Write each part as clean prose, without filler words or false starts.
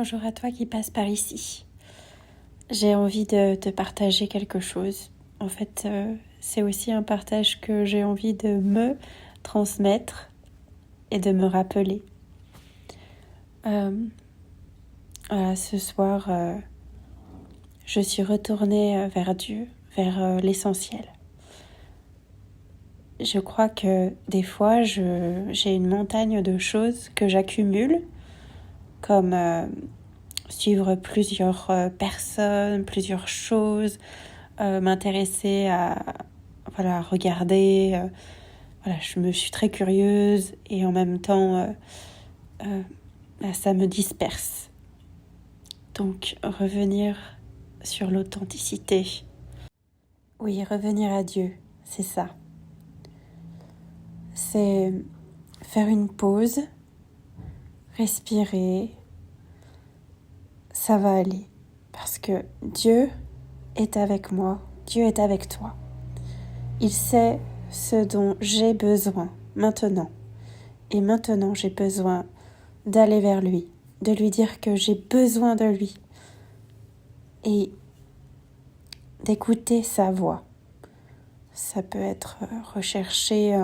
bonjour à toi qui passe par ici. J'ai envie de te partager quelque chose. En fait, c'est aussi un partage que j'ai envie de me transmettre et de me rappeler. Voilà, ce soir, je suis retournée vers Dieu, vers l'essentiel. Je crois que des fois, j'ai une montagne de choses que j'accumule, comme suivre plusieurs personnes, plusieurs choses, m'intéresser à regarder. Je me suis très curieuse et en même temps, ça me disperse. Donc, revenir sur l'authenticité. Oui, revenir à Dieu, c'est ça. C'est faire une pause, respirer, ça va aller. Parce que Dieu est avec moi, Dieu est avec toi. Il sait ce dont j'ai besoin maintenant. Et maintenant, j'ai besoin d'aller vers lui, de lui dire que j'ai besoin de lui et d'écouter sa voix. Ça peut être recherché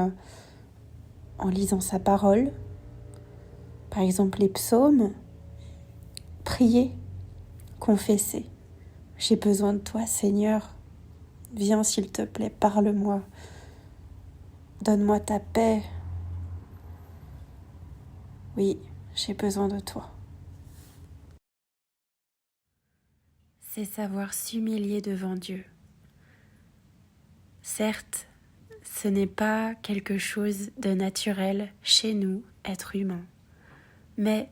en lisant sa parole, par exemple les psaumes, prier, confesser. J'ai besoin de toi, Seigneur. Viens, s'il te plaît, parle-moi. Donne-moi ta paix. Oui, j'ai besoin de toi. C'est savoir s'humilier devant Dieu. Certes, ce n'est pas quelque chose de naturel chez nous, êtres humains. Mais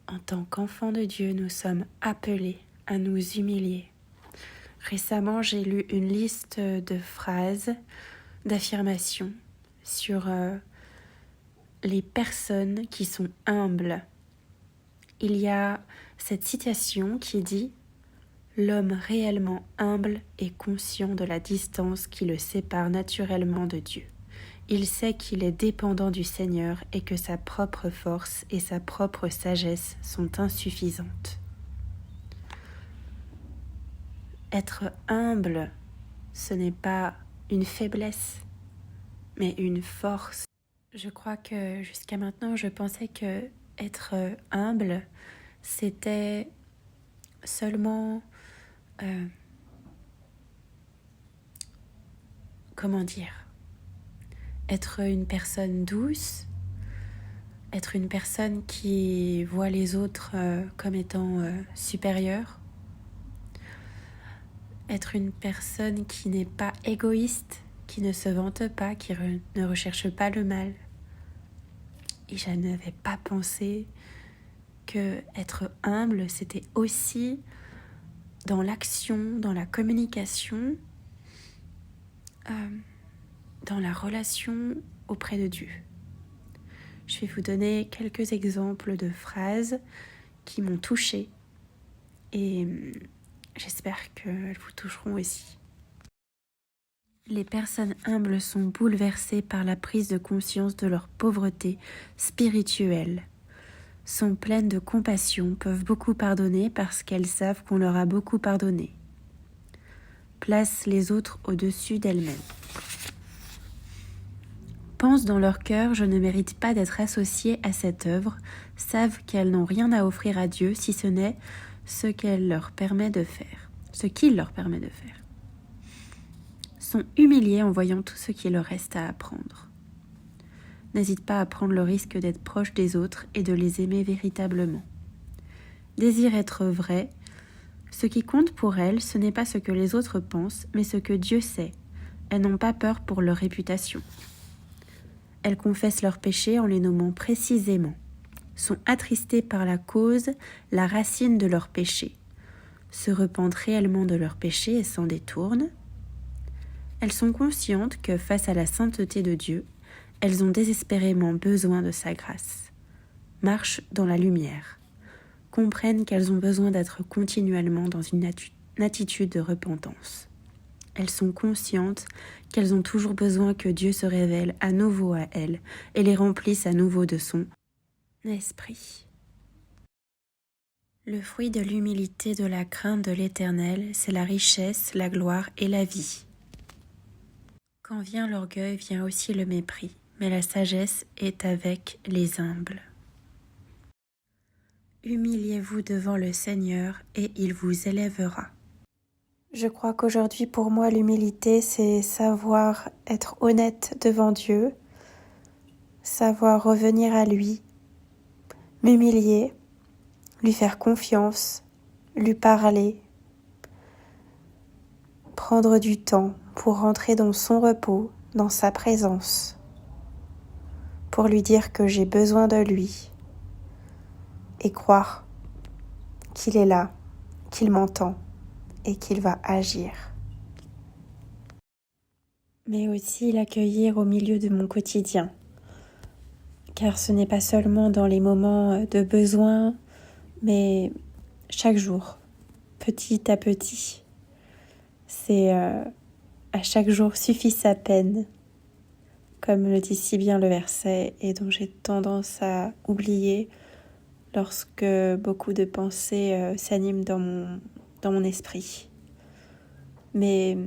en tant qu'enfants de Dieu, nous sommes appelés à nous humilier. Récemment, j'ai lu une liste de phrases, d'affirmations sur les personnes qui sont humbles. Il y a cette citation qui dit « L'homme réellement humble est conscient de la distance qui le sépare naturellement de Dieu. Il sait qu'il est dépendant du Seigneur et que sa propre force et sa propre sagesse sont insuffisantes. » Être humble, ce n'est pas une faiblesse, mais une force. Je crois que jusqu'à maintenant, je pensais que être humble, c'était seulement, être une personne douce, être une personne qui voit les autres comme étant supérieure, être une personne qui n'est pas égoïste, qui ne se vante pas, qui ne recherche pas le mal. Et je n'avais pas pensé que être humble, c'était aussi dans l'action, dans la communication, dans la relation auprès de Dieu. Je vais vous donner quelques exemples de phrases qui m'ont touchée et j'espère qu'elles vous toucheront aussi. Les personnes humbles sont bouleversées par la prise de conscience de leur pauvreté spirituelle. Sont pleines de compassion, peuvent beaucoup pardonner parce qu'elles savent qu'on leur a beaucoup pardonné. Placent les autres au-dessus d'elles-mêmes. Pensent dans leur cœur « je ne mérite pas d'être associée à cette œuvre », savent qu'elles n'ont rien à offrir à Dieu si ce n'est ce qu'il leur permet de faire. Sont humiliées en voyant tout ce qu'il leur reste à apprendre. N'hésite pas à prendre le risque d'être proche des autres et de les aimer véritablement. Désire être vrai. Ce qui compte pour elles, ce n'est pas ce que les autres pensent, mais ce que Dieu sait. Elles n'ont pas peur pour leur réputation. Elles confessent leurs péchés en les nommant précisément. Sont attristées par la cause, la racine de leurs péchés. Se repentent réellement de leurs péchés et s'en détournent. Elles sont conscientes que face à la sainteté de Dieu, elles ont désespérément besoin de sa grâce. Marchent dans la lumière. Comprennent qu'elles ont besoin d'être continuellement dans une attitude de repentance. Elles sont conscientes qu'elles ont toujours besoin que Dieu se révèle à nouveau à elles et les remplisse à nouveau de son esprit. Le fruit de l'humilité, de la crainte de l'Éternel, c'est la richesse, la gloire et la vie. Quand vient l'orgueil, vient aussi le mépris, mais la sagesse est avec les humbles. Humiliez-vous devant le Seigneur et il vous élèvera. Je crois qu'aujourd'hui, pour moi, l'humilité, c'est savoir être honnête devant Dieu, savoir revenir à lui, m'humilier, lui faire confiance, lui parler, prendre du temps pour rentrer dans son repos, dans sa présence, pour lui dire que j'ai besoin de lui et croire qu'il est là, qu'il m'entend et qu'il va agir. Mais aussi l'accueillir au milieu de mon quotidien, car ce n'est pas seulement dans les moments de besoin, mais chaque jour, petit à petit. C'est à chaque jour suffit sa peine, comme le dit si bien le verset, et dont j'ai tendance à oublier lorsque beaucoup de pensées s'animent dans mon esprit. Mais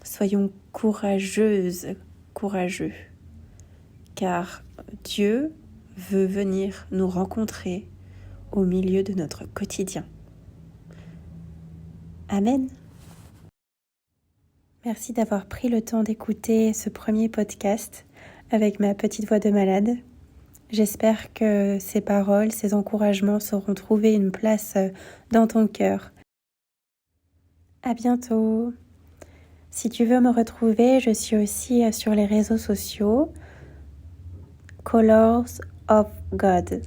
soyons courageuses, courageux, car Dieu veut venir nous rencontrer au milieu de notre quotidien. Amen. Merci d'avoir pris le temps d'écouter ce premier podcast avec ma petite voix de malade. J'espère que ces paroles, ces encouragements sauront trouver une place dans ton cœur. À bientôt. Si tu veux me retrouver, je suis aussi sur les réseaux sociaux. Colors of God.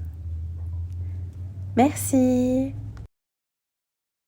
Merci.